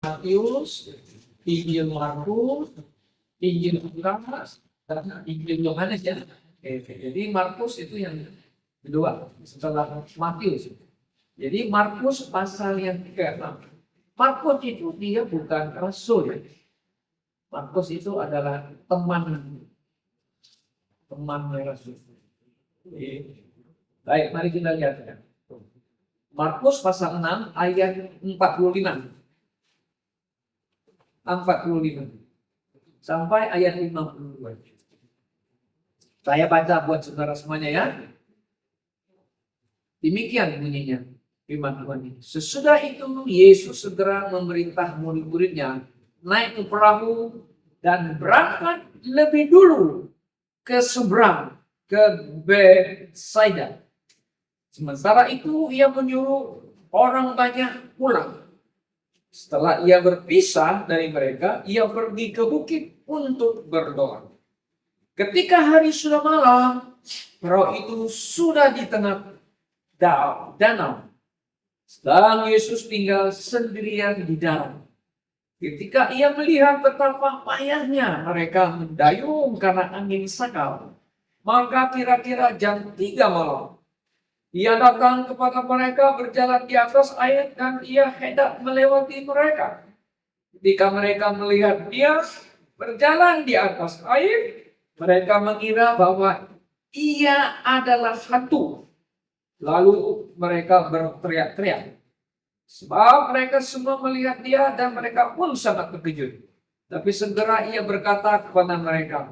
Matius, Injil Markus, Injil Lukas, dan Injil Yohanes ya. Jadi Markus itu yang kedua setelah Matius. Jadi Markus pasal yang ke-6. Markus itu dia bukan rasul ya. Markus itu adalah teman rasul. Baik, mari kita lihat ya. Markus pasal 6 ayat 45 sampai ayat 52. Saya baca buat saudara semuanya ya. Demikian bunyinya firman Tuhan ini. Sesudah itu Yesus segera memerintah murid-muridnya naik ke perahu dan berangkat lebih dulu ke seberang, ke Betsaida. Sementara itu ia menyuruh orang banyak pulang. Setelah ia berpisah dari mereka, ia pergi ke bukit untuk berdoa. Ketika hari sudah malam, perahu itu sudah di tengah danau. Sedang Yesus tinggal sendirian di dalam. Ketika ia melihat betapa payahnya mereka mendayung karena angin sakal, maka kira-kira jam 3 malam, ia datang kepada mereka berjalan di atas air dan ia hendak melewati mereka. Ketika mereka melihat dia berjalan di atas air, mereka mengira bahwa ia adalah hantu. Lalu mereka berteriak-teriak. Sebab mereka semua melihat dia dan mereka pun sangat terkejut. Tapi segera ia berkata kepada mereka,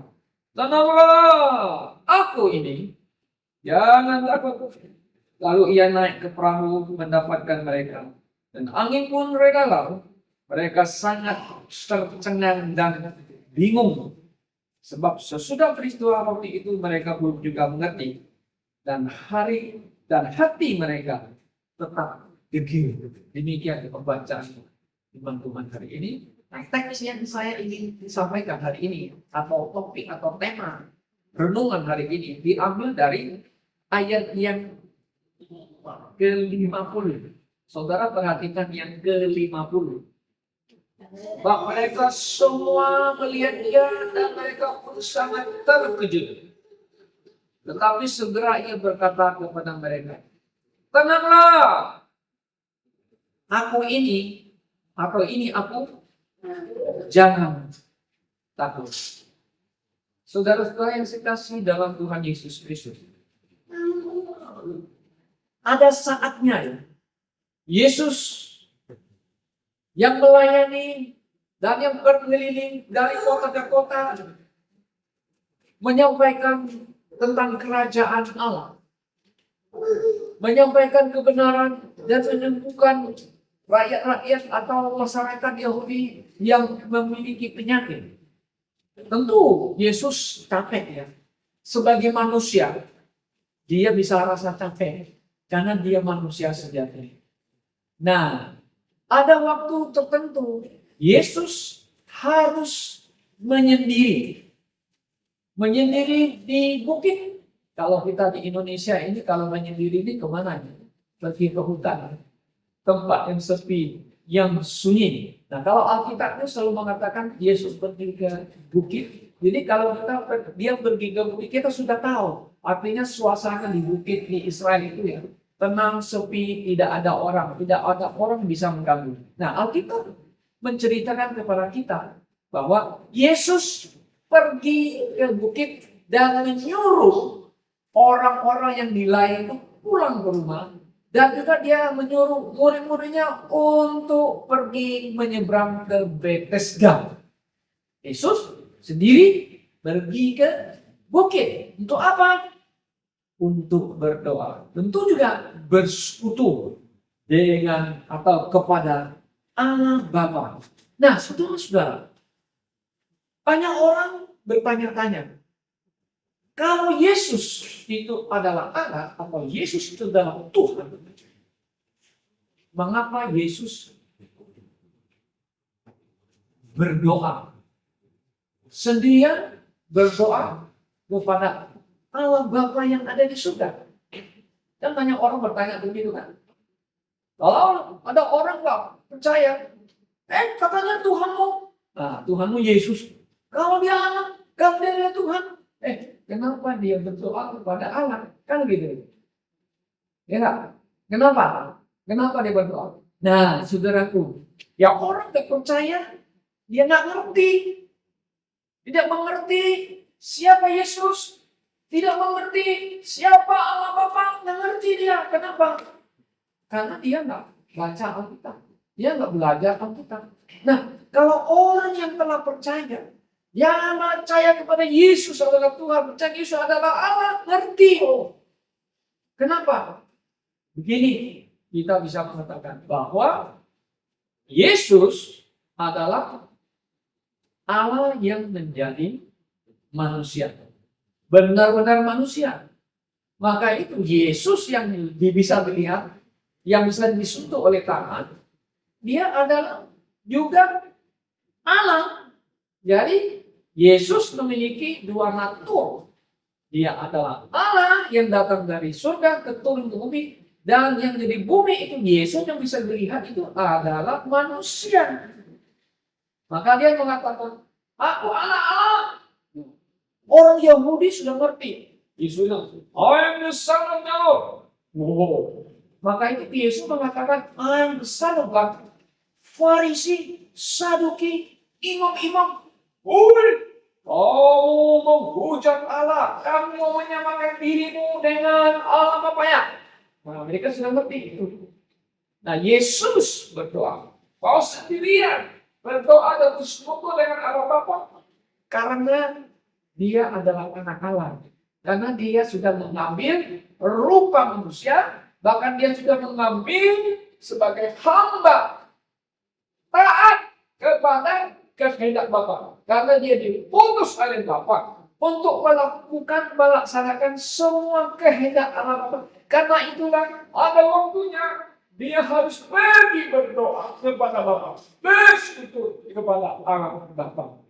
"Tenanglah, aku ini. Jangan takut." Lalu ia naik ke perahu mendapatkan mereka. Dan angin pun reda. Mereka sangat tercengang dan bingung. Sebab sesudah peristiwa roti itu mereka belum juga mengerti. Dan hati mereka tetap gegir. Demikian pembacaan firman Tuhan hari ini. Nah, teks yang saya ingin disampaikan hari ini atau topik atau tema renungan hari ini diambil dari ayat yang ke-50. Saudara perhatikan yang ke-50. Bahwa mereka semua melihat dia dan mereka pun sangat terkejut. Tetapi segera ia berkata kepada mereka, "Tenanglah, aku ini, aku, jangan takut." Saudara-saudara yang saya kasih dalam Tuhan Yesus Kristus, ada saatnya ya, Yesus yang melayani dan yang berkeliling dari kota ke kota menyampaikan tentang kerajaan Allah, menyampaikan kebenaran dan menyembuhkan rakyat-rakyat atau masyarakat Yahudi yang memiliki penyakit. Tentu Yesus capek ya, sebagai manusia dia bisa rasa capek karena dia manusia sejati. Nah, ada waktu tertentu Yesus harus menyendiri di bukit. Kalau kita di Indonesia ini kalau menyendiri ini kemana? Pergi ke hutan, tempat yang sepi, yang sunyi. Nah, kalau Alkitab itu selalu mengatakan Yesus pergi ke bukit. Jadi kalau dia pergi ke bukit, kita sudah tahu. Artinya suasana di bukit di Israel itu ya tenang, sepi, tidak ada orang bisa mengganggu. Nah, Alkitab menceritakan kepada kita bahwa Yesus pergi ke bukit dan menyuruh orang-orang yang di lain itu pulang ke rumah. Dan juga dia menyuruh murid-muridnya untuk pergi menyeberang ke Betesda. Yesus sendiri pergi ke bukit. Untuk apa? Untuk berdoa. Tentu juga bersekutu dengan atau kepada Allah Bapa. Nah, saudara-saudara, banyak orang bertanya-tanya, kalau Yesus itu adalah Allah atau Yesus itu adalah Tuhan, mengapa Yesus berdoa sendirian, berdoa kepada Allah Bapa yang ada di surga? Dan banyak orang bertanya begitu kan. Kalau ada orang nggak percaya Katanya Tuhanmu. Nah, Tuhanmu Yesus. Kalau dia Allah, kalau dia adalah Tuhan. Kenapa dia berdoa kepada Allah? Kan gitu. Ya enggak? Kenapa? Kenapa dia berdoa? Nah, saudaraku, ya orang gak percaya, dia nggak ngerti. Tidak mengerti siapa Yesus. Tidak mengerti siapa Allah Bapa. Nggak ngerti dia. Kenapa? Karena dia nggak baca Alkitab. Dia nggak belajar Alkitab. Nah, kalau orang yang telah percaya, yang percaya kepada Yesus adalah Tuhan, percaya Yesus adalah Allah, ngerti. Kenapa? Begini, kita bisa mengatakan bahwa Yesus adalah Allah yang menjadi manusia. Benar-benar manusia. Maka itu Yesus yang bisa dilihat, yang bisa disentuh oleh tangan, dia adalah juga Allah. Jadi Yesus memiliki dua natur. Dia adalah Allah yang datang dari surga ke turun ke bumi, dan yang jadi bumi itu Yesus yang bisa dilihat itu adalah manusia. Maka dia mengatakan, aku Allah. Orang Yahudi sudah ngerti. Yesus bilang, I am the Son of God. Maka itu Yesus mengatakan, I am the Son of God. Farisi, Saduki, imam-imam, kamu menghujat Allah, kamu menyamakan dirimu dengan Allah Bapaknya. Nah, mereka sudah ngerti itu. Nah, Yesus berdoa, kau sendirian berdoa dan bersekutu dengan Allah Bapa, karena dia adalah anak Allah. Karena dia sudah mengambil rupa manusia, bahkan dia sudah mengambil sebagai hamba taat kepada kehendak Bapa. Karena dia diputus oleh Bapa untuk melaksanakan semua kehendak Allah Bapa. Karena itulah ada waktunya dia harus pergi berdoa kepada Bapa, bersekutu kepada Allah Bapa.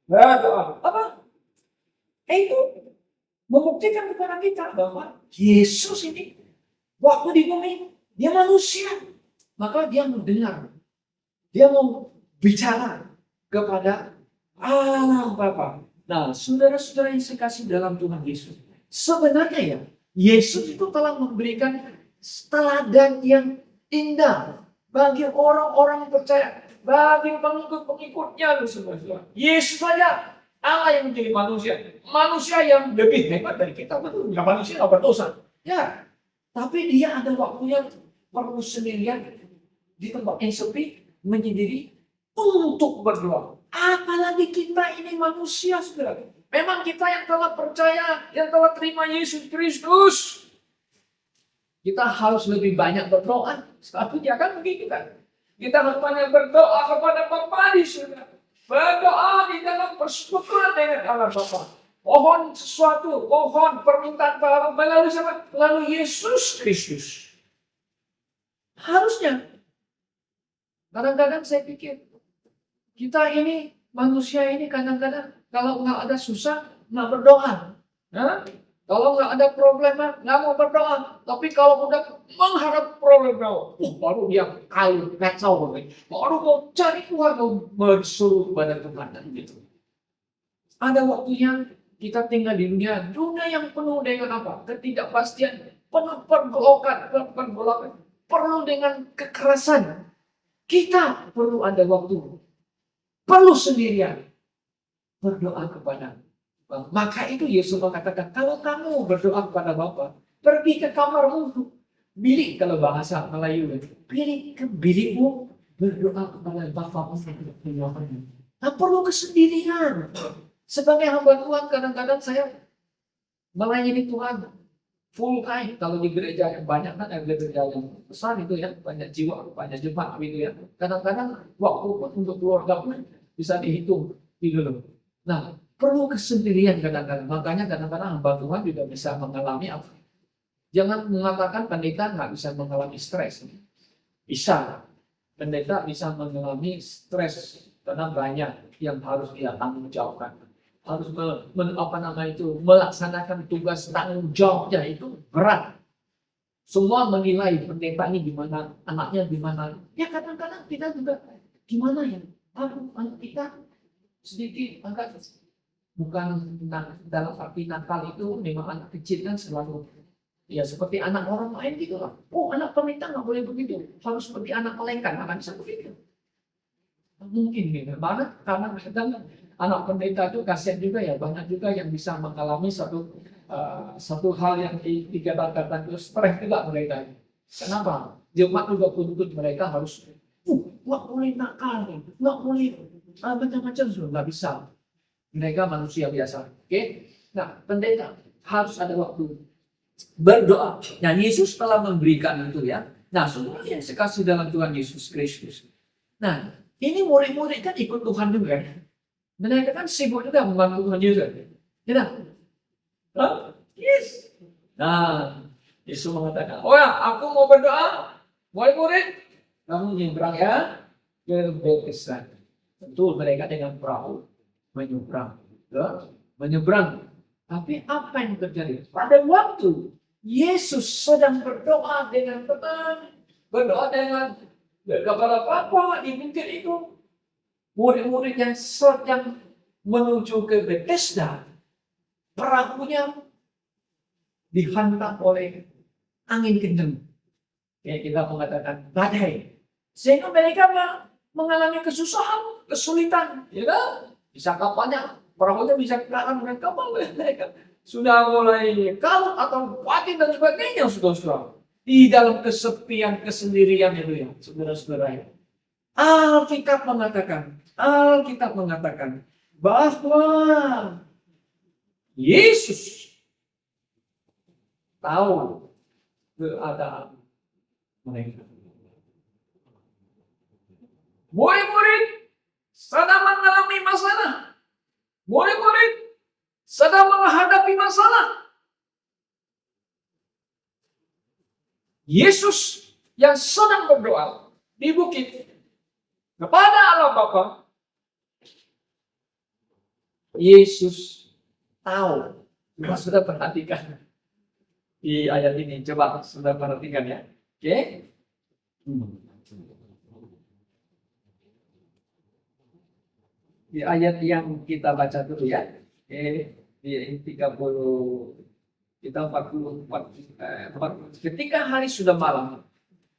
Berdoa apa? Itu membuktikan kepada kita bahwa Yesus ini waktu di bumi dia manusia, maka dia mendengar, dia mau bicara kepada Allah Bapa. Nah, saudara-saudara yang saya kasih dalam Tuhan Yesus, sebenarnya ya Yesus itu telah memberikan teladan yang indah bagi orang-orang percaya, bagi pengikut-pengikutnya. Yesus saja Allah yang menjadi manusia yang lebih hebat dari kita, betul? Nggak, manusia nggak berdosa, ya. Tapi dia ada waktunya perlu sendirian di tempat yang sepi, menyendiri untuk berdoa. Apalagi kita ini manusia, saudara. Memang kita yang telah percaya, yang telah terima Yesus Kristus, kita harus lebih banyak berdoa. Sepatutnya kan begitu kan? Kita harus banyak berdoa kepada Bapa di surga. Berdoa di dalam persekutuan dengan Allah Bapa. Mohon sesuatu, mohon permintaan Bapa melalui siapa? Melalui Yesus Kristus. Harusnya. Kadang-kadang saya pikir, kita ini, manusia ini kadang-kadang kalau nggak ada susah, nggak berdoa. Nah, kalau nggak ada problema, nggak mau berdoa. Tapi kalau udah menghadap problema, baru dia kayu, kacau. Baru mau cari Tuhan, mau berseru kepada Tuhan. Gitu. Ada waktunya kita tinggal di dunia yang penuh dengan apa? Ketidakpastian, penuh pergolakan, penuh dengan kekerasan. Kita perlu ada waktu, perlu sendirian berdoa kepada Bapa. Maka itu Yesus mengatakan, kalau kamu berdoa kepada Bapa, pergi ke kamarmu, bilik kalau bahasa Melayu, bilik ke bilikmu, berdoa kepada Bapa. Nah, perlu kesendirian. Sebagai hamba Tuhan, kadang-kadang saya melayani Tuhan full time. Kalau di gereja yang banyak kan, gereja yang besar itu ya, banyak jiwa, banyak jemaat gitu ya. Kadang-kadang waktu pun untuk keluarga pun bisa dihitung gitu loh. Nah, perlu kesendirian kadang-kadang. Makanya kadang-kadang hamba Tuhan juga bisa mengalami apa? Jangan mengatakan pendeta nggak bisa mengalami stres. Bisa. Pendeta bisa mengalami stres karena banyak yang harus dia tanggung jawabkan. Harus melaksanakan tugas tanggung jawabnya itu berat. Semua menilai pendeta ini gimana, anaknya gimana. Ya kadang-kadang kita juga Gimana ya? Anak kita sedikit angkat. Bukan dalam arti nakal itu memang anak kecil kan selalu ya seperti anak orang lain gitu lah. Oh, anak pemerintah nggak boleh begitu. Harus seperti anak melengkan, anak bisa begitu. Mungkin gitu. Karena kadang anak pendeta itu kasihan juga ya, banyak juga yang bisa mengalami satu hal yang dikatakan itu stres juga mereka. Kenapa? Jemaat juga tuntut mereka harus nggak boleh nakal, nggak boleh macam-macam, sudah nggak bisa. Mereka manusia biasa. Oke? Nah, pendeta harus ada waktu berdoa. Nah, Yesus telah memberikan itu ya. Nah, semua yang sekasih dalam Tuhan Yesus Kristus. Nah, ini murid-murid kan ikut Tuhan juga. Mereka kan sibuk juga membantu Tuhan juga. Ya, yes. Nah, Yesus mengatakan, oh ya, aku mau berdoa. Murid-murid, kamu nyebrang ya ke Betesda. Tentu mereka dengan perahu menyeberang. Tapi apa yang terjadi? Pada waktu Yesus sedang berdoa dengan tenang, berdoa dengan kepala Bapa di bukit itu, murid-murid yang sedang menuju ke Betesda, perahunya dihantam oleh angin kencang. Kayak kita mengatakan badai. Sehingga mereka mengalami kesusahan, kesulitan, ya kan? Bisa kapalnya, perahunya bisa ke kanan dan kapal mereka sudah mulai kalut atau mati dan sebagainya, saudara-saudara. Di dalam kesepian, kesendirian itu ya, saudara-saudara. Alkitab mengatakan bahwa Yesus tahu keadaan mereka. Murid-murid sedang mengalami masalah. Murid-murid sedang menghadapi masalah. Yesus yang sedang berdoa di bukit kepada Allah Bapa. Yesus tahu. Coba sudah perhatikan di ayat ini. Coba sudah perhatikan ya. Oke. Di ayat yang kita baca dulu ya. Di 30 kita 44. Ketika hari sudah malam,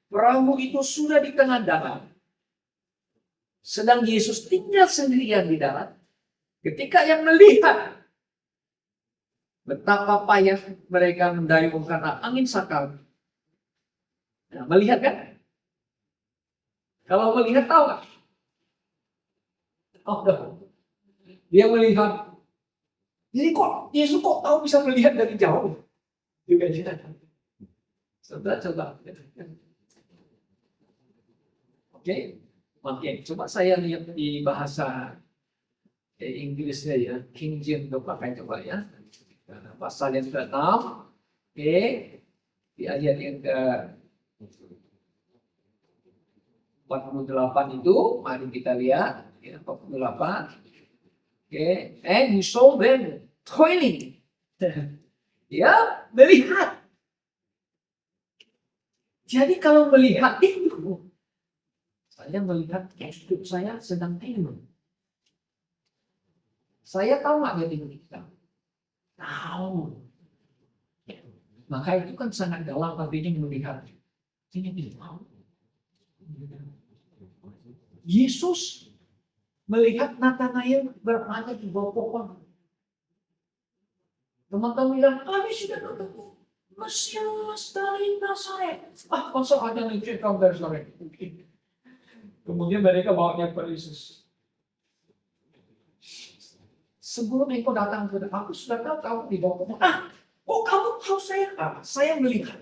perahu itu sudah di tengah danau. Sedang Yesus tinggal sendirian di darat. Ketika yang melihat betapa payah mereka mendayung karena angin sakal. Nah, melihat kan? Kalau melihat tahu nggak? Oh, dia melihat. Jadi kok Yesus kok tahu bisa melihat dari jauh? Juga coba. Oke. Coba saya lihat di bahasa Inggrisnya ya, King James pakai coba ya. Pasal yang ke-6. Oke. Di ayat yang ke 48 itu, mari kita lihat ya, 48. Okay. And you saw them toiling. Ya, melihat. Jadi kalau melihat itu, saya melihat hidup saya sedang tidur. Saya tahu nggak dia tidur? Tahu. Maka itu kan sangat dalam artinya melihat. Ini tahu. Yesus melihat Natanael berada di bawah pohon. Teman-teman bilang, kami sudah ketemu Mesias dari Nazaret. Masa ada lucu kau dari Nazaret? Kemudian mereka bawanya ke Yesus. Sebelum engkau datang ke aku sudah tahu kamu di bawah pohon. Kok kamu tahu saya? Saya melihat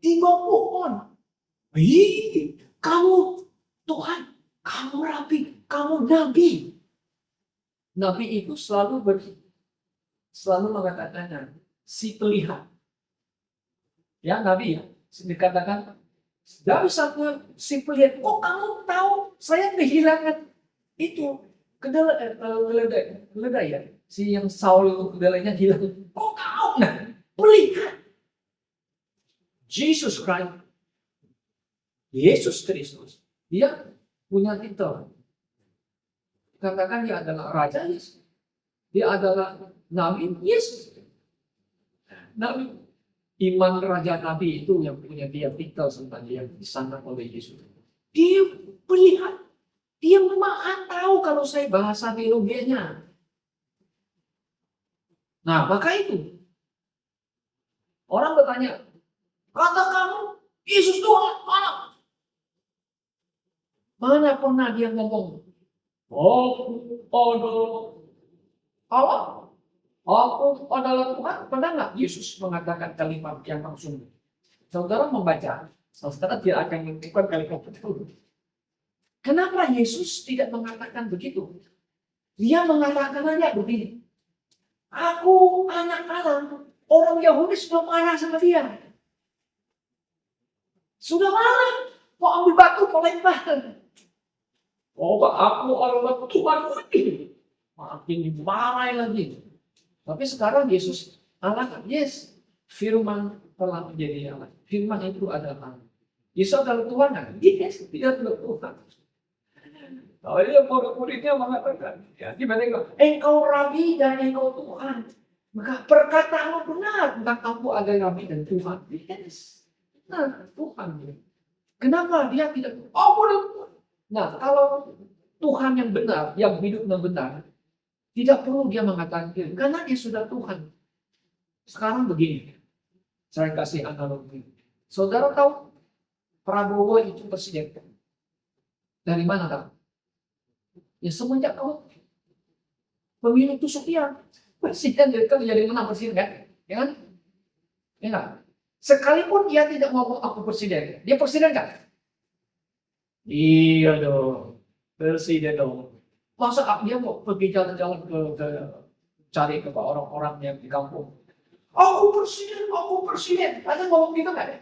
di bawah pohon. Kamu Tuhan, kamu rapi, kamu nabi. Nabi itu selalu mengatakan si pelihat. Ya, nabi ya. Dikatakan dari satu si pelihat. Kok kamu tahu saya kehilangan itu keledai ya. Si yang Saul itu keledainya hilang. Kok kamu pelihat? Jesus Christ. Yesus Kristus Dia punya titel. Katakan dia adalah raja, yes. Dia adalah nabi, yes. Nabi. Iman raja nabi itu yang punya dia titel tentang dia disandang oleh Yesus. Dia melihat, dia maha tahu kalau saya bahasa biologianya. Nah, maka itu orang bertanya, kata kamu Yesus Tuhan, mana? Mana pernah dia ngomong, aku adalah Tuhan. Pernah nggak Yesus mengatakan kalimat yang langsung? Saudara membaca, saudara tidak akan menemukan kalimat itu. Kenapa Yesus tidak mengatakan begitu? Dia mengatakan aja begini, aku anak Allah. Orang Yahudi sudah marah sama dia. Sudah marah, mau ambil batu, mau lempar. Aku adalah Tuhan. Makin dimarahi lagi. Tapi sekarang Yesus Allah, yes, firman telah menjadi Allah. Firman itu adalah Allah. Yesus adalah Tuhan kan? Yes, dia adalah Tuhan. Kalau dia murid-muridnya mengatakan, ya gimana engkau Rabi dan engkau Tuhan. Maka perkataanmu benar tentang kamu ada Rabi dan Tuhan. Yes, benar Tuhan. Kenapa dia tidak? Benar. Nah, kalau Tuhan yang benar, yang hidup yang benar, tidak perlu dia mengatakan itu, karena dia sudah Tuhan. Sekarang begini, saya kasih analogi. Saudara tahu Prabowo itu presiden. Dari mana tahu? Ya semenjak kau pemilu itu sekian. Presiden kan jadi menang presiden kan? Ya kan? Ya kan? Sekalipun dia tidak ngomong aku presiden, dia presiden kan? Iya dong, presiden dong. Masa dia mau pergi jalan-jalan ke cari ke orang-orang yang di kampung. Aku presiden. Ada ngomong gitu nggak ya?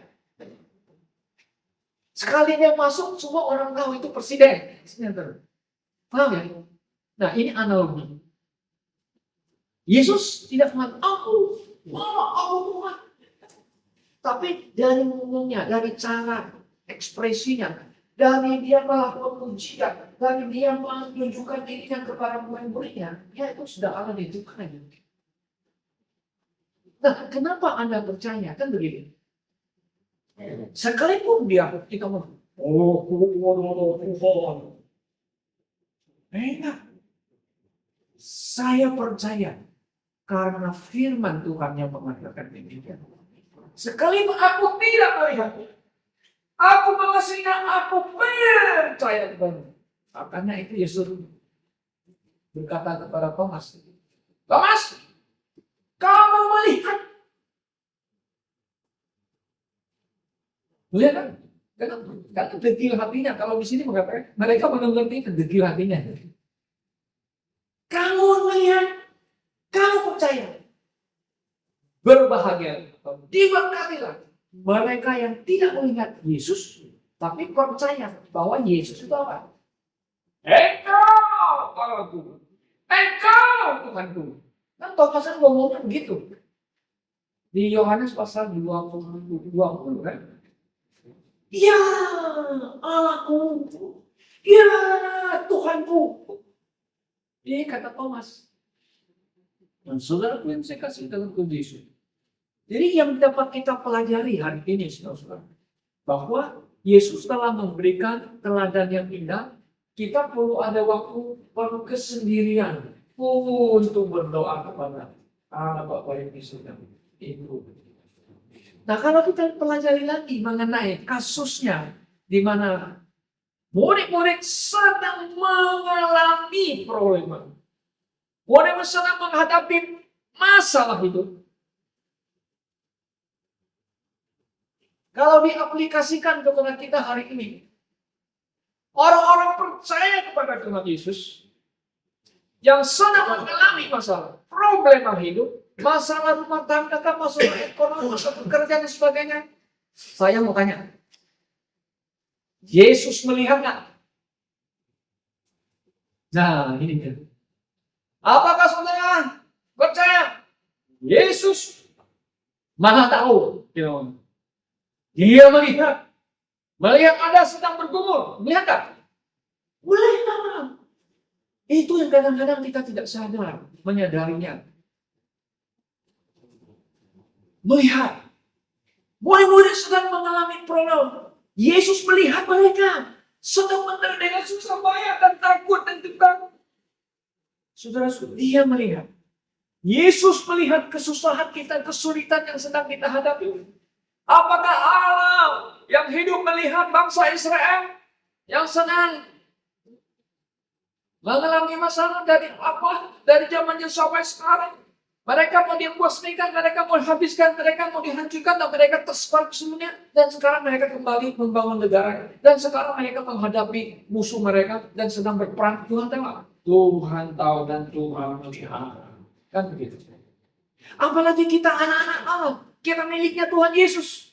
Sekali dia masuk, semua orang tahu itu presiden. Paham ya? Nah, ini analogi. Yesus tidak mengatakan, aku Tuhan. Tapi dari ngomongnya, dari cara ekspresinya, dari dia melakukan pujian, dari dia menunjukkan dirinya kepada murid-muridnya, ya itu sudah Allah di Tuhan. Nah, kenapa Anda percaya? Kan begini. Sekalipun dia kita ngomong, enggak. Saya percaya karena firman Tuhan yang mengatakan demikian. Sekalipun aku tidak melihat, aku mengasihinya, aku percaya kepada. Makanya itu Yesus berkata kepada Thomas, Thomas, kamu melihat. Lihat kan? Karena degil hatinya. Kalau di sini mengatakan, mereka mengerti itu degil hatinya. Kamu melihat, kamu percaya. Berbahagia, diberkatilah mereka yang tidak melihat Yesus, tapi percaya bahwa Yesus itu apa? Engkau Allahku, engkau Tuhanku. Kan Thomas kan ngomongnya begitu. Di Yohanes pasal 20 kan? Ya Allahku, ya Tuhanku. Ini kata Thomas. Dan saudara yang saya kasih dalam kondisi. Jadi yang dapat kita pelajari hari ini, saudara, bahwa Yesus telah memberikan teladan yang indah. Kita perlu ada waktu, perlu kesendirian untuk berdoa kepada Allah Bapa yang di surga. Itu. Nah, kalau kita pelajari lagi mengenai kasusnya, di mana murid-murid sedang mengalami problema, murid sedang menghadapi masalah itu. Kalau diaplikasikan kepada kita hari ini, orang-orang percaya kepada Tuhan Yesus yang sedang mengalami masalah, problema hidup, masalah rumah tangga, masalah ekonomi, masalah pekerjaan dan sebagainya. Saya mau tanya, Yesus melihat nggak? Nah, ini dia. Apakah saudara percaya Yesus Maha tahu? Dia melihat. Melihat Anda sedang bergumul. Melihat tak? Melihat. Itu yang kadang-kadang kita tidak sadar menyadarinya. Melihat. Murid-murid sedang mengalami problem. Yesus melihat mereka sedang menderita dengan susah payah dan takut dan tegang. Saudara-saudara, dia melihat. Yesus melihat kesusahan kita, kesulitan yang sedang kita hadapi. Apakah Allah yang hidup melihat bangsa Israel yang sedang mengalami masalah dari zamannya sampai sekarang? Mereka mau dimusnahkan, mereka mau dihabiskan, mereka mau dihancurkan, dan mereka tersebar ke seluruhnya. Dan sekarang mereka kembali membangun negara. Dan sekarang mereka menghadapi musuh mereka dan sedang berperang. Tuhan tahu. Tuhan tahu dan Tuhan melihat. Kan begitu. Apalagi kita anak-anak Allah. Kita miliknya Tuhan Yesus.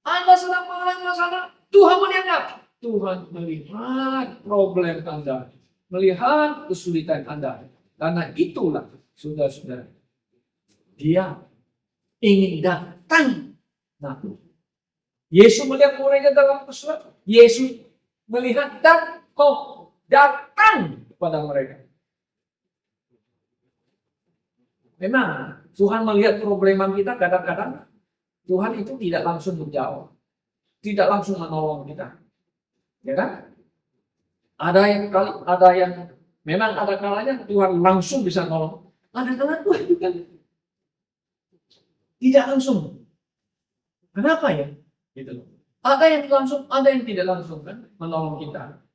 Anda sedang mengalami masalah. Tuhan melihat. Tuhan melihat problem Anda. Melihat kesulitan Anda. Karena itulah, saudara-saudara, dia ingin datang. Nah, Yesus melihat mereka dalam kesulitan. Yesus melihat dan datang kepada mereka. Memang Tuhan melihat problema kita, kadang-kadang Tuhan itu tidak langsung menjawab, tidak langsung menolong kita, ya kan? Ada yang memang ada kalanya Tuhan langsung bisa nolong, ada kalanya Tuhan juga tidak langsung. Kenapa ya? Gitu loh. Ada yang langsung, ada yang tidak langsung kan menolong kita.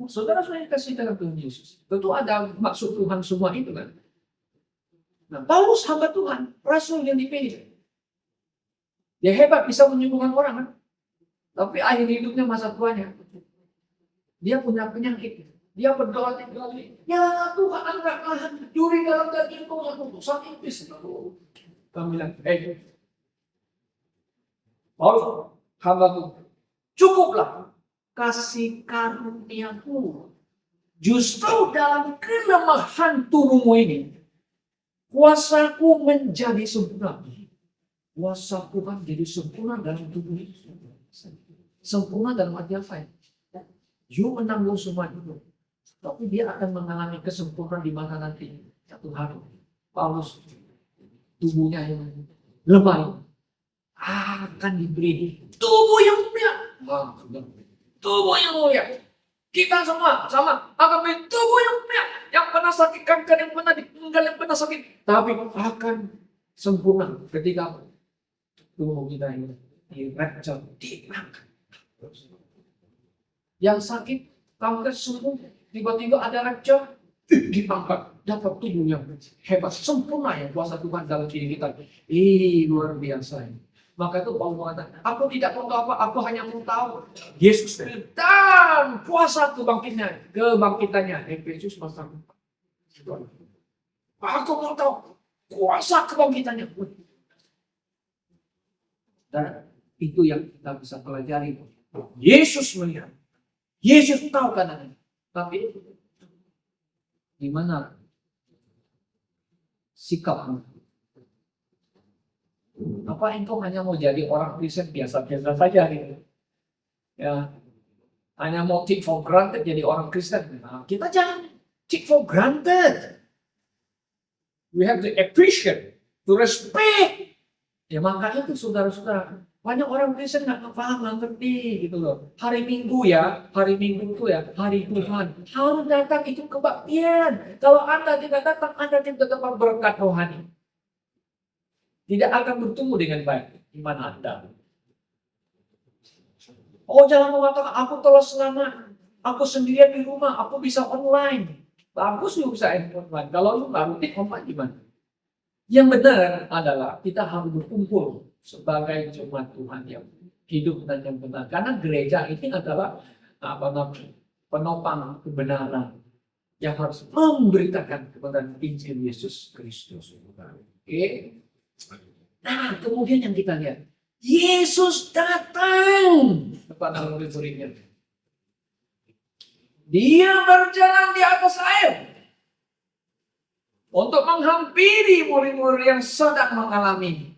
Saudara kasih dalam Tuhan Yesus. Tentu ada maksud Tuhan semua itu kan. Nah, Paulus hamba Tuhan, rasul yang dipilih. Dia hebat bisa menyembuhkan orang kan. Tapi akhir hidupnya masa tuanya. Dia punya penyakit. Dia berdoa kali. Ya Tuhan, angkatlah duri dalam dagingku yang utusan iblis. Kami bilang, Paulus hamba Tuhan, cukuplah kasih karuniaku. Justru dalam kelemahan tubuhmu ini, kuasaku menjadi sempurna. Kuasa Tuhan jadi sempurna dalam tubuh ini. Sempurna dalam arti apa ya? You menanggung semua itu. Tapi dia akan mengalami kesempurnaan di mana nanti satu hari Paulus tubuhnya yang lemah akan diberi tubuh yang mulia. Tubuh yang mulia. Kita semua sama akan menjadi tubuh yang mulia. Yang pernah sakit kanker, yang pernah ditinggal, yang pernah sakit. Tapi akan sempurna ketika tubuh kita ini dirapture, diangkat. Yang sakit kanker sembuh, tiba-tiba ada rapture, diangkat. Dapat tubuh yang hebat, sempurna yang kuasa Tuhan dalam diri kita. Luar biasa ini. Maka itu Paulus mengatakan, aku tidak mau tahu apa, aku hanya mau tahu Yesus dan kuasa kebangkitannya. Efesus pasal 4. Aku mau tahu kuasa kebangkitannya. Dan itu yang kita bisa pelajari. Yesus melihat, Yesus tahu kanan. Tapi di mana sikapmu? Apa engkau hanya mau jadi orang Kristen biasa-biasa saja gitu? Ya, hanya mau take for granted jadi orang Kristen. Nah, kita jangan take for granted. We have to appreciate, to respect. Ya makanya tuh saudara-saudara, banyak orang Kristen nggak paham, nggak ngerti gitu loh. Hari Minggu itu ya hari Tuhan. Harus datang itu kebaktian. Kalau Anda tidak datang, Anda tidak dapat berkat rohani. Tidak akan bertumbuh dengan baik iman Anda. Oh, jangan mengatakan aku telah selamat, aku sendirian di rumah, aku bisa online. Bagus lu bisa online. Kalau lu nggak rutin online gimana? Yang benar adalah kita harus berkumpul sebagai jemaat Tuhan yang hidup dan yang benar. Karena gereja ini adalah penopang kebenaran yang harus memberitakan kebenaran Injil Yesus Kristus. Oke. Nah, kemudian yang kita lihat, Yesus datang kepada murid-muridnya. Dia berjalan di atas air untuk menghampiri murid-murid yang sedang mengalami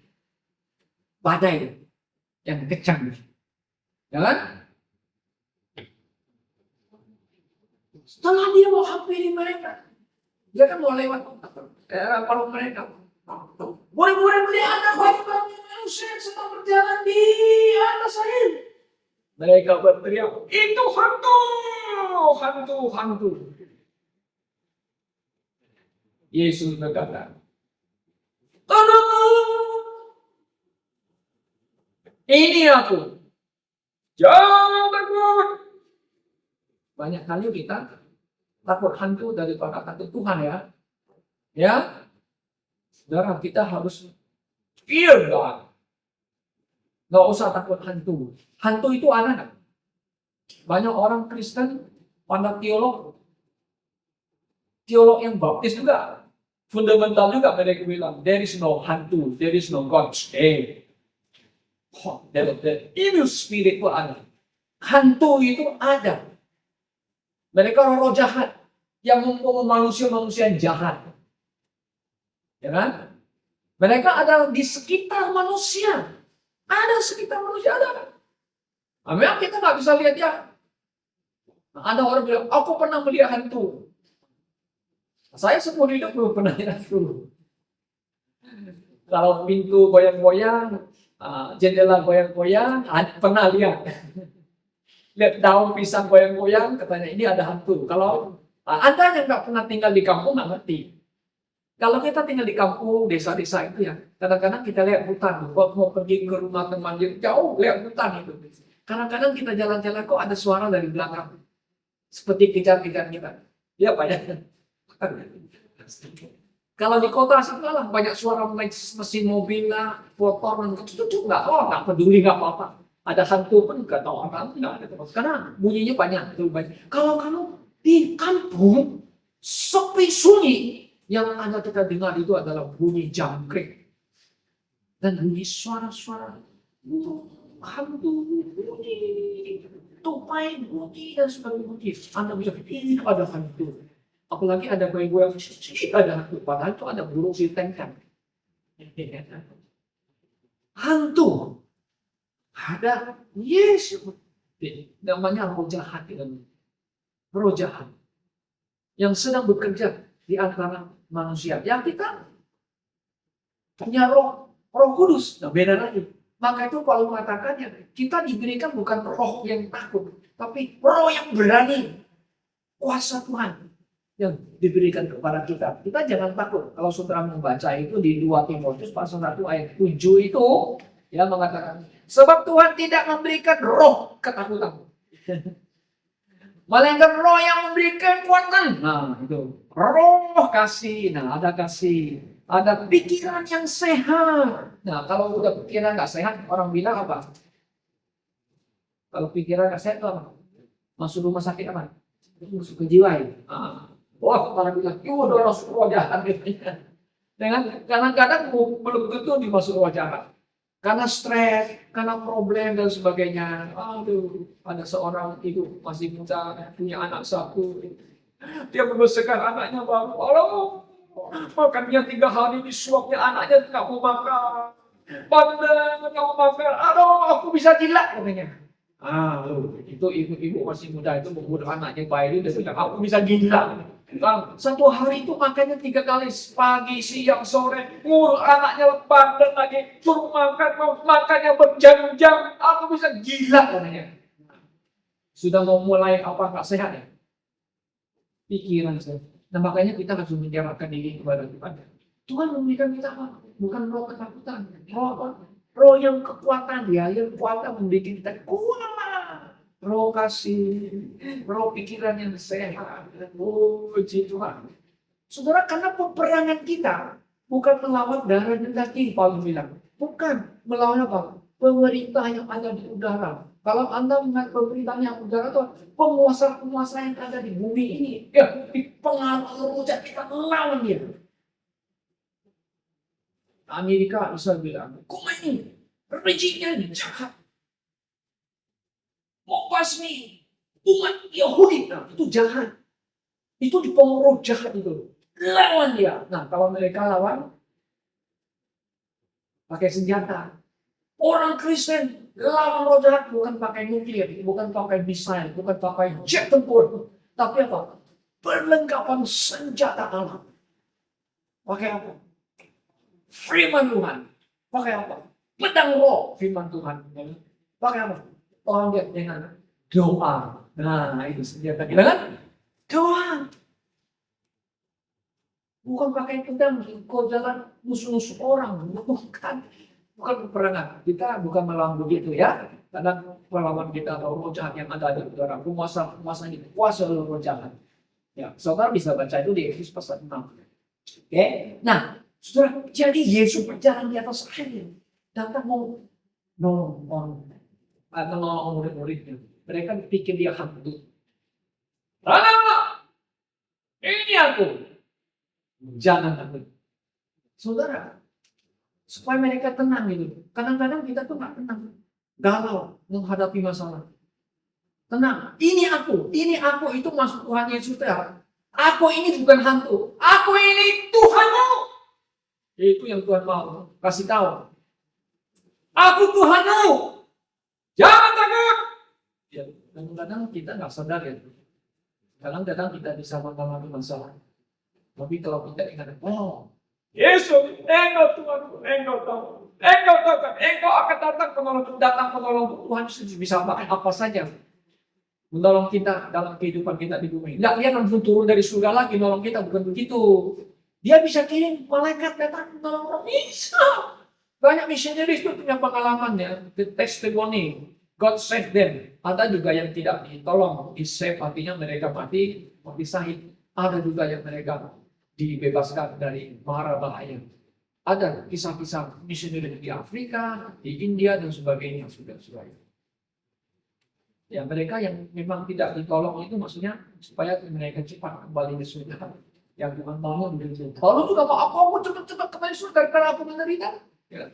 badai. yang kejam. Ya kan? Setelah dia mau hampiri mereka, dia kan mau lewat kalau mereka. Boleh melihat apa manusia yang sedang berjalan di atas air. Mereka berteriak, itu hantu, hantu, hantu. Yesus berkata, tenang, ini aku. Jangan takut. Banyak kali kita takut hantu daripada takut Tuhan ya. Ya, saudara, kita harus fear God. Nggak usah takut hantu. Hantu itu ada. Banyak orang Kristen, pada teolog yang baptis juga, fundamental juga mereka bilang, there is no hantu, there is no God. The evil spirit itu ada. Hantu itu ada. Mereka roh jahat yang mempunyai manusia yang jahat. Ya kan? Mereka ada di sekitar manusia. Ada sekitar manusia, ada. Memang kita nggak bisa lihat ya. Ada orang bilang, aku pernah melihat hantu. Saya seumur hidup belum pernah lihat hantu. Kalau pintu goyang-goyang, jendela goyang-goyang, pernah lihat. Lihat daun pisang goyang-goyang, katanya ini ada hantu. Kalau Anda yang nggak pernah tinggal di kampung nggak ngerti. Kalau kita tinggal di kampung, desa-desa itu ya, kadang-kadang kita lihat hutan. Kalau mau pergi ke rumah teman jauh, lihat hutan itu. Kadang-kadang kita jalan-jalan kok ada suara dari belakang. Seperti kejar-kejar kita. Ya Pak ya. Kalau di kota sekarang banyak suara mesin mobil lah, motor, itu nggak peduli, nggak apa-apa. Ada hantu pun nggak tahu orang, nggak ada. Karena bunyinya banyak, itu banyak. Kalau kamu di kampung sepi sunyi, yang Anda kita dengar itu adalah bunyi jangkrik dan bunyi suara-suara hantu, bunyi tupai, bunyi dan sebagainya. Anda bisa ini ada hantu. Apalagi ada goyang-goyang, ada hantu. Padahal itu ada burung sitengkan. Hantu. Ada Yesus. Namanya roh jahat. Roh jahat. Yang sedang bekerja di antara manusia. Yang kita punya roh kudus. Nah beda lagi. Maka itu Paulus mengatakannya, kita diberikan bukan roh yang takut. Tapi roh yang berani. Kuasa Tuhan yang diberikan kepada kita. Kita jangan takut. Kalau saudara membaca itu di 2 Timotius pasal 1 ayat 7 itu, ya mengatakan, sebab Tuhan tidak memberikan roh ketakutan. Melainkan roh yang memberikan kekuatan. Nah itu. Roh kasih. Nah ada kasih. Ada pikiran yang sehat. Nah kalau udah pikiran gak sehat, orang bilang apa? Kalau pikiran gak sehat itu apa? Masuk rumah sakit apa? Masuk ke jiwa ya. Wah, orang bilang, udah masuk roh jahat gitu. Dengan kadang-kadang belum tentu dimasuk roh jahat. Karena stres, karena problem dan sebagainya. Aduh, ada seorang ibu masih muda punya anak satu. Dia membesarkan anaknya baru. Aduh, makannya 3 hari disuapnya anaknya nggak mau makan. Bandel nggak mau makan. Aduh, aku bisa gila katanya. Itu ibu masih muda itu membunuh anaknya bayi dia bilang aku bisa gila. Satu hari itu makannya 3 kali, pagi, siang, sore, ngurus anaknya bandel lagi, suruh makannya berjam-jam, aku bisa gila katanya. Sudah mau mulai apa nggak sehat ya? Pikiran saya. Nah makanya kita harus menyerahkan diri kepada Tuhan. Tuhan memberikan kita apa? Bukan roh ketakutan, roh apa? Roh yang kekuatan dia, yang kuat membuat kita kuat. Roh kasih, roh pikiran yang sehat. Puji Tuhan. Saudara, karena peperangan kita bukan melawan darah dan daging, Paulus bilang. Bukan melawan apa? Pemerintah yang ada di udara. Kalau Anda melihat pemerintah yang udara itu penguasa-penguasa yang ada di bumi ini, ya dipengaruhi rujak kita melawan dia. Amerika bisa bilang, kok ini reginya jahat. Mau basmi umat Yahudi, nah, itu jahat. Itu dipengaruhi jahat itu. Lawan dia. Nah, kalau mereka lawan pakai senjata. Orang Kristen lawan roh jahat bukan pakai nuklir, bukan pakai misil, bukan pakai jet tempur, tapi apa? Perlengkapan senjata Allah. Pakai apa? Firman Tuhan. Pakai apa? Pedang roh firman Tuhan. Pakai apa? Tolong dia dengan doa. Nah, itu senjata kita kan? Doa. Bukan pakai pedang, kau jalan musuh-musuh orang. Bukan peperangan. Kita bukan melawan begitu ya. Kadang melawan kita atau roh jahat yang ada di udara. Penguasa ini kuasa roh jahat. Ya, saudara bisa baca itu di Efesus pasal 6. Oke, nah, saudara, jadi Yesus berjalan di atas air, datang mau nolong murid-muridnya. Mereka pikir dia hantu. Ini aku. Jangan takut. Saudara, supaya mereka tenang gitu. Kadang-kadang kita tuh nggak tenang, galau menghadapi masalah. Tenang, ini aku itu masuk Tuhan Yesus ya. Aku ini bukan hantu, aku ini Tuhanmu. Itu yang Tuhan mau kasih tahu. Aku Tuhanmu, jangan takut. Ya, kadang-kadang kita nggak sadar ya. Kadang-kadang kita bisa mengalami masalah. Tapi kalau kita ingat, oh, Yesus, engkau Tuhanku, engkau tahu. Engkau tahu kan, engkau akan datang menolong. Tuhan Yesus bisa pakai apa saja menolong kita dalam kehidupan kita di bumi. Tidak, dia langsung turun dari surga lagi nolong kita, bukan begitu. Dia bisa kirim malaikat datang menolong orang. Bisa. Banyak missionaries itu punya pengalaman ya, the testimony, God save them. Ada juga yang tidak ditolong, di-save, artinya mereka mati syahid. Ada juga yang mereka dibebaskan dari mara bahaya. Ada kisah-kisah missionary di Afrika, di India dan sebagainya sudah. Ya, mereka yang memang tidak ditolong itu maksudnya supaya mereka cepat kembali ke surga. Yang Tuhan mau begitu. Kalau juga mau aku cepat kembali surga karena aku menderita. Ya.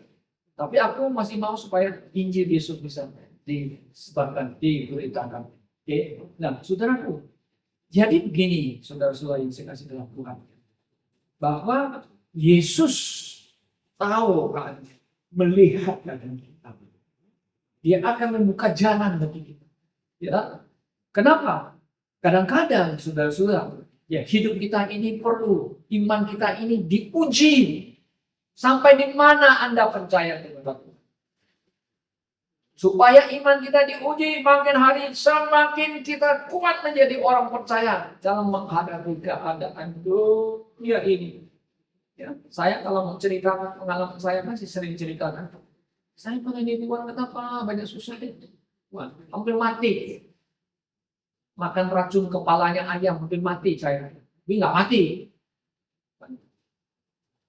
Tapi aku masih mau supaya Injil Yesus bisa disebarkan, diberitakan. Oke. Nah, saudaraku, jadi begini, saudara-saudara yang saya kasih dalam Tuhan, bahwa Yesus tahu kan, melihat keadaan kita. Dia akan membuka jalan bagi kita. Ya, kenapa? Kadang-kadang saudara-saudara, ya hidup kita ini perlu iman kita ini diuji sampai di mana Anda percaya kepada Tuhan. Supaya iman kita diuji makin hari semakin kita kuat menjadi orang percaya dalam menghadapi keadaan dunia ini. Ya, saya kalau mau ceritakan pengalaman saya masih sering ceritakan. Saya pernah di luar kenapa banyak susah itu. Wah, hampir mati. Makan racun kepalanya ayam, hampir mati saya. Tapi nggak mati.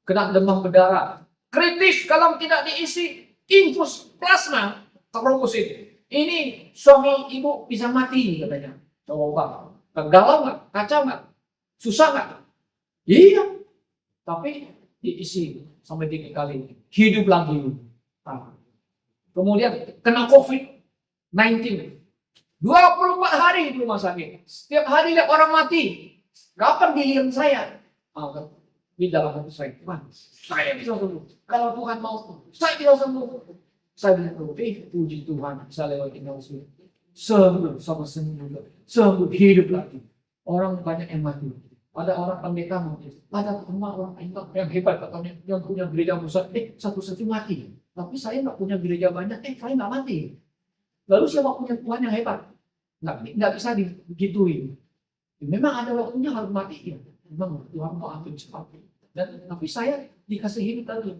Kena demam berdarah. Kritis kalau tidak diisi infus plasma. Terus ini suami ibu bisa mati katanya. Coba. Galau nggak? Kacau nggak? Susah nggak? Iya. Tapi diisi sampai 3 kali. Hidup lagi. Kemudian kena COVID-19. 24 hari di rumah sakit. Setiap hari lihat orang mati. Kapan giliran saya? Di dalam hati saya, saya bisa sembuh. Kalau Tuhan mau, saya bisa sembuh. Saya bisa sembuh. Puji Tuhan, bisa lewati manusia. Sembuh sama sembuh hidup lagi. Orang banyak yang mati. Ada orang pendeta mati. Ada orang yang hebat katanya, yang punya gereja besar. Satu-satu mati. Tapi saya nggak punya gereja banyak. Saya nggak mati. Lalu siapa punya Tuhan yang hebat? Nggak bisa digituin. Memang ada waktunya harus mati. Memang Tuhan mau ambil cepat. Tapi saya dikasih hidup lagi.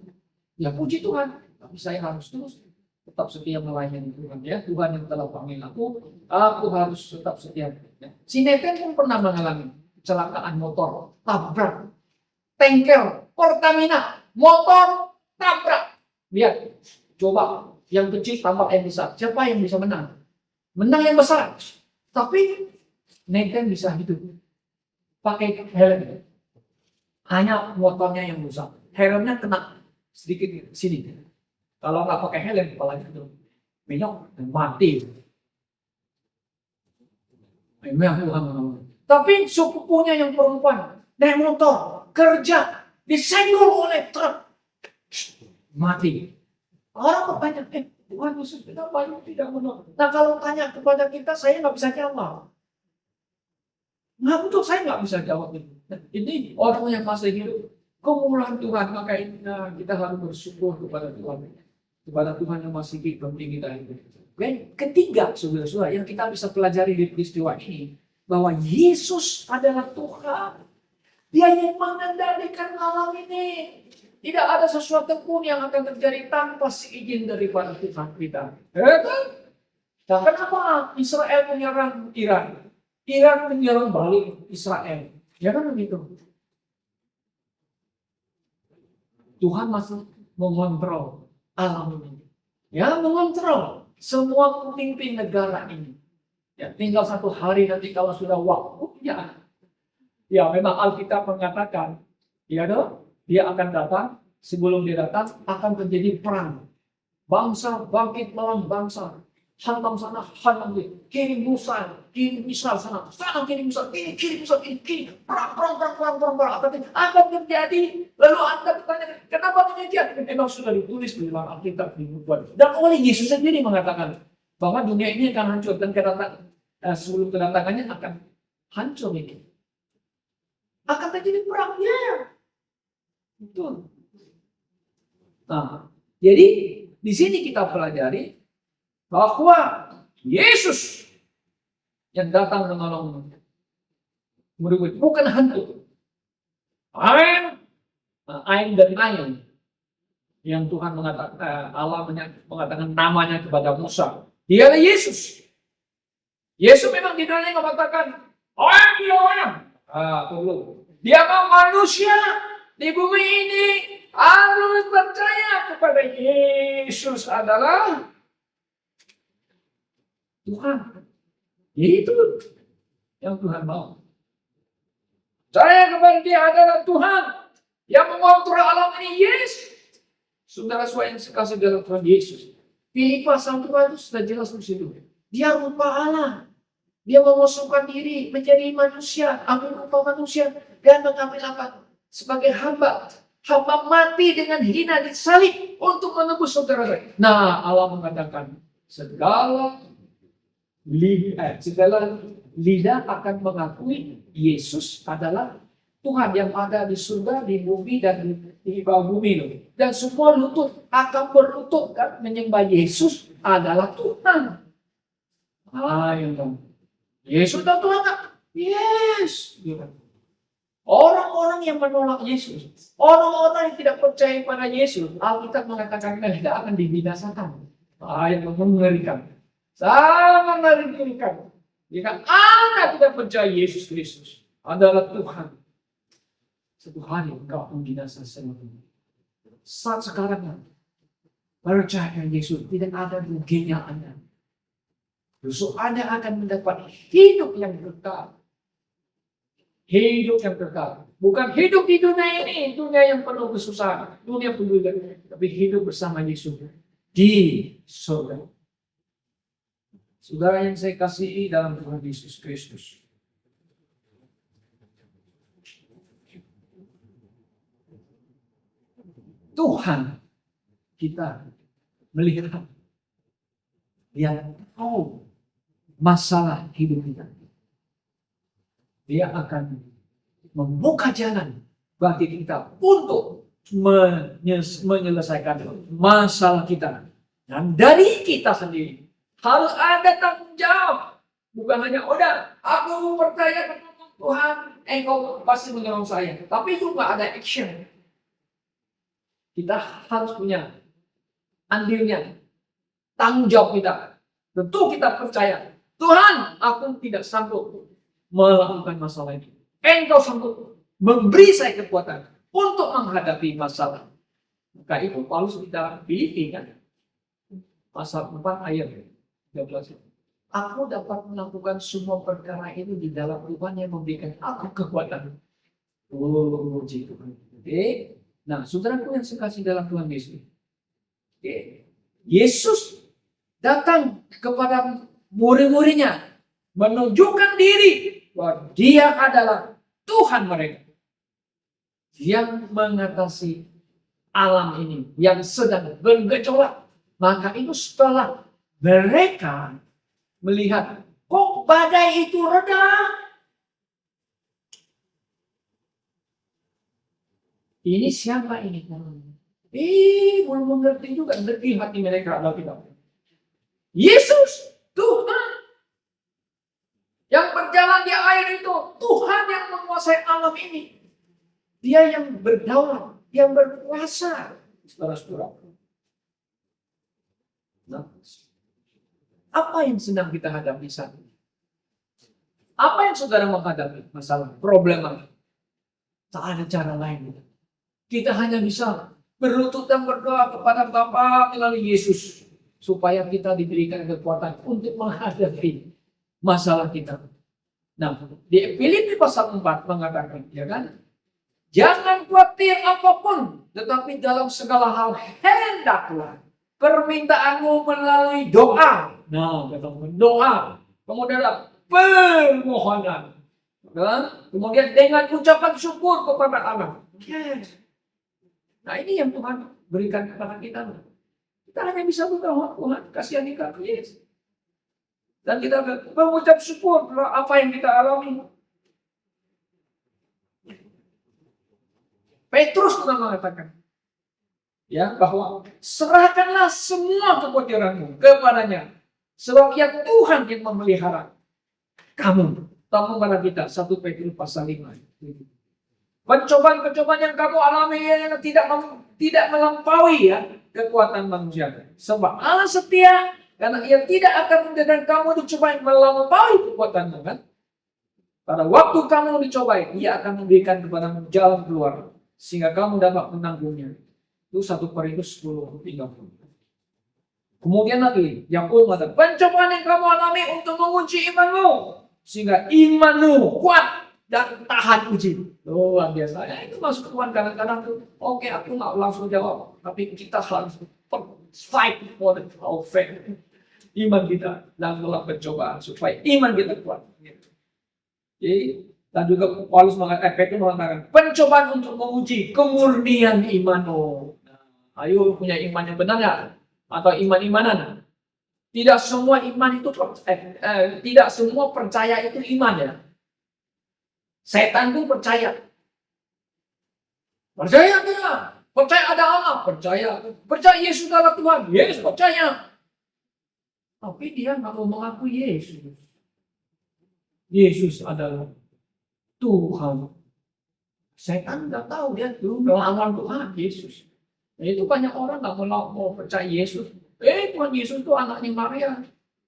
Ya puji Tuhan. Tapi saya harus terus tetap setia melayani Tuhan. Ya, Tuhan yang telah panggil aku harus tetap setia. Ya. Si Nathan pun pernah mengalami kecelakaan motor, tabrak tanker Pertamina, motor tabrak. Lihat, coba yang kecil tambah yang besar. Siapa yang bisa menang? Menang yang besar. Tapi Nathan bisa hidup. Pakai helm. Hanya motornya yang rusak. Helmnya kena sedikit sini. Kalau nggak pakai helm, kepalanya itu menyok dan mati. Tapi sepupunya yang perempuan naik motor kerja disenggol oleh truk, mati. Orang bertanya, Tuhan Yesus kenapa ini tidak menolong? Nah kalau tanya kepada kita, saya nggak bisa jawab. Nah betul, saya nggak bisa jawab ini. Nah, ini orang yang masih hidup, kemurahan Tuhan, maka ini kita harus bersyukur kepada Tuhan. Kepada Tuhan yang masih hidup di kita ini. Dan ketiga, saudara-saudara, yang kita bisa pelajari di peristiwa ini, bahwa Yesus adalah Tuhan. Dia yang mengendalikan alam ini. Tidak ada sesuatu pun yang akan terjadi tanpa seizin daripada Tuhan kita. Ya kan? Nah, kenapa Israel menyerang Iran? Iran menyerang balik Israel. Ya kan begitu? Tuhan masih mengontrol alam ini. Ya, mengontrol semua pemimpin negara ini. Ya, tinggal satu hari nanti kalau sudah waktu, ya memang Alkitab mengatakan, ya dong, dia akan datang. Sebelum dia datang akan terjadi perang. Bangsa bangkit melawan bangsa. Hantam sana, hantam sini. Kirim misal sana. Sana kirim misal, ini kirim misal, ini kirim. Perang. Akan terjadi. Lalu Anda bertanya, kenapa demikian? Memang sudah ditulis di dalam Alkitab. Dan oleh Yesus sendiri mengatakan bahwa dunia ini akan hancur. Dan sebelum kedatangannya akan hancur ini. Akan terjadi perangnya. Betul. Nah, jadi di sini kita pelajari bahwa Yesus yang datang menolong murid-murid bukan hantu. Ain dan Ain yang Tuhan mengatakan, Allah mengatakan namanya kepada Musa. Dia adalah Yesus. Yesus memang di dunia mengatakan, dia manusia di bumi ini harus percaya kepada Yesus adalah Tuhan. Itu yang Tuhan mau. Percaya kepada dia adalah Tuhan yang mengontrol alam ini. Yesus. Saudara-saudara yang sekasih dalam Tuhan Yesus. Filipi pasal 2 itu sudah jelas di situ. Dia rupa Allah. Dia mengosongkan diri menjadi manusia, ambil rupa manusia dan mengambil apa? Sebagai hamba. Hamba mati dengan hina disalib untuk menebus saudara. Nah, Allah mengatakan segala lidah akan mengakui Yesus adalah Tuhan yang ada di surga, di bumi, dan di bawah bumi. Dan semua lutut akan berlutut dan menyembah Yesus adalah Tuhan. Yesus adalah Tuhan. Yes. Orang-orang yang menolak Yesus, orang-orang yang tidak percaya pada Yesus, Alkitab mengatakan tidak akan dibinasakan. Yang mengerikan. Sangat mengerikan. Jika Anda tidak percaya Yesus Kristus adalah Tuhan, satu hari engkau akan binasa selamanya. Saat sekarang percaya Yesus, tidak ada ruginya Anda. Justru Anda akan mendapat hidup yang kekal. Hidup yang kekal. Bukan hidup di dunia ini, dunia yang penuh kesusahan, dunia penuh tapi hidup bersama Yesus di surga. Saudara yang saya kasihi dalam Tuhan Yesus Kristus. Tuhan kita melihat, dia tahu masalah hidup kita. Dia akan membuka jalan bagi kita untuk menyelesaikan masalah kita. Dan dari kita sendiri harus ada tanggung jawab. Bukan hanya, aku percaya kepada Tuhan, engkau pasti menolong saya. Tapi juga ada action. Kita harus punya andilnya, tanggung jawab kita. Tentu kita percaya, Tuhan, aku tidak sanggup melakukan masalah ini. Engkau sanggup memberi saya kekuatan untuk menghadapi masalah. Maka itu Paulus di dalam Filipi kan, pasal 4 ayat 13. Aku dapat melakukan semua perkara ini di dalam Tuhan yang memberikan aku kekuatan. Puji Tuhan. Nah, saudaraku yang sekasih dalam Tuhan Yesus. Yesus datang kepada murid-muridnya, menunjukkan diri bahwa dia adalah Tuhan mereka yang mengatasi alam ini yang sedang bergejolak. Maka itu setelah mereka melihat, kok badai itu reda? Ini siapa ini? Belum mengerti juga, ngerti hati mereka adalah tidak. Yesus, Tuhan yang berjalan di air itu, Tuhan yang menguasai alam ini. Dia yang berdaulat, yang berkuasa. Saudara-saudara. Nah, apa yang sedang kita hadapi saat ini? Apa yang saudara menghadapi? Masalah, problema. Tak ada cara lain. Kita hanya bisa berlutut dan berdoa kepada Bapa melalui Yesus, supaya kita diberikan kekuatan untuk menghadapi masalah kita. Nah, di Filipi pasal 4 mengatakan, ya kan? Jangan khawatir apapun, tetapi dalam segala hal hendaklah permintaanmu melalui doa. Nah, doa. Kemudian permohonan. Kemudian dengan ucapan syukur kepada Allah. Yes. Nah, ini yang Tuhan berikan kepada kita. Kita hanya bisa berdoa, Tuhan kasihani kami. Yes. Dan kita mengucap syukur apa yang kita alami. Petrus pernah mengatakan, ya, bahwa serahkanlah semua kekhawatiranmu kepadanya, sebab ya Tuhan yang memelihara kamu. Tamu pada kita 1 Petrus pasal 5. Pencobaan-pencobaan yang kamu alami tidak melampaui ya kekuatan manusia. Sebab Allah setia, karena Ia tidak akan membiarkan kamu dicobai melampaui kekuatanmu, kan? Pada waktu kamu dicobai, Ia akan memberikan kepadamu jalan keluar, sehingga kamu dapat menanggungnya. Itu 1 Korintus 10:30. Kemudian lagi, Yakub mengatakan, pencobaan yang kamu alami untuk menguji imanmu, sehingga imanmu kuat dan tahan uji. Luar biasa. Ya, itu masuk Tuhan kadang-kadang tuh. Oke, aku nggak langsung jawab, tapi kita harus fight for our faith. Iman kita dalam pencobaan supaya iman kita kuat. Jadi, dan juga Paulus mengatakan, Petrus mengatakan, pencobaan untuk menguji kemurnian imanmu. Nah, ayo punya iman yang benar ya, atau iman-imanan. Tidak semua iman itu tidak semua percaya itu iman ya. Setan pun percaya. Percaya tidak? Percaya ada Allah? Percaya. Percaya Yesus adalah Tuhan? Yesus percaya. Tapi dia nggak mau mengakui Yesus. Yesus adalah Tuhan. Setan nggak tahu, dia tuh melawan Tuhan Yesus. Nah, itu banyak orang nggak mau percaya Yesus. Tuhan Yesus itu anaknya Maria,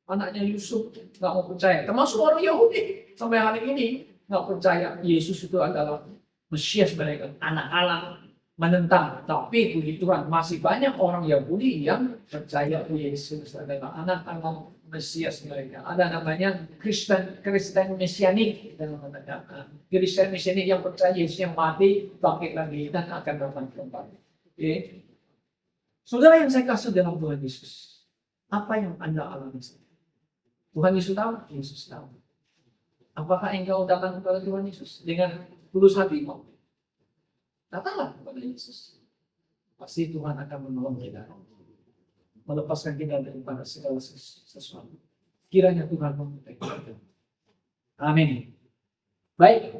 anaknya Yusuf, nggak mau percaya. Termasuk orang Yahudi sampai hari ini nggak percaya Yesus itu adalah Mesias mereka, anak Allah, menentang. Tapi puji Tuhan masih banyak orang Yahudi yang percaya Yesus adalah anak Allah, Mesias mereka. Ada namanya Kristen Mesianik, Kristen Mesianik yang percaya Yesus yang mati, bangkit lagi dan akan datang kembali. Okay. Saudara yang saya kasih dalam Tuhan Yesus, apa yang Anda alami? Tuhan Yesus tahu? Yesus tahu. Apakah engkau datang kepada Tuhan Yesus dengan tulus hati? Datanglah kepada Yesus. Pasti Tuhan akan menolong kita, melepaskan kita daripada segala sesuatu. Kiranya Tuhan memberkati kita. Amin. Baik.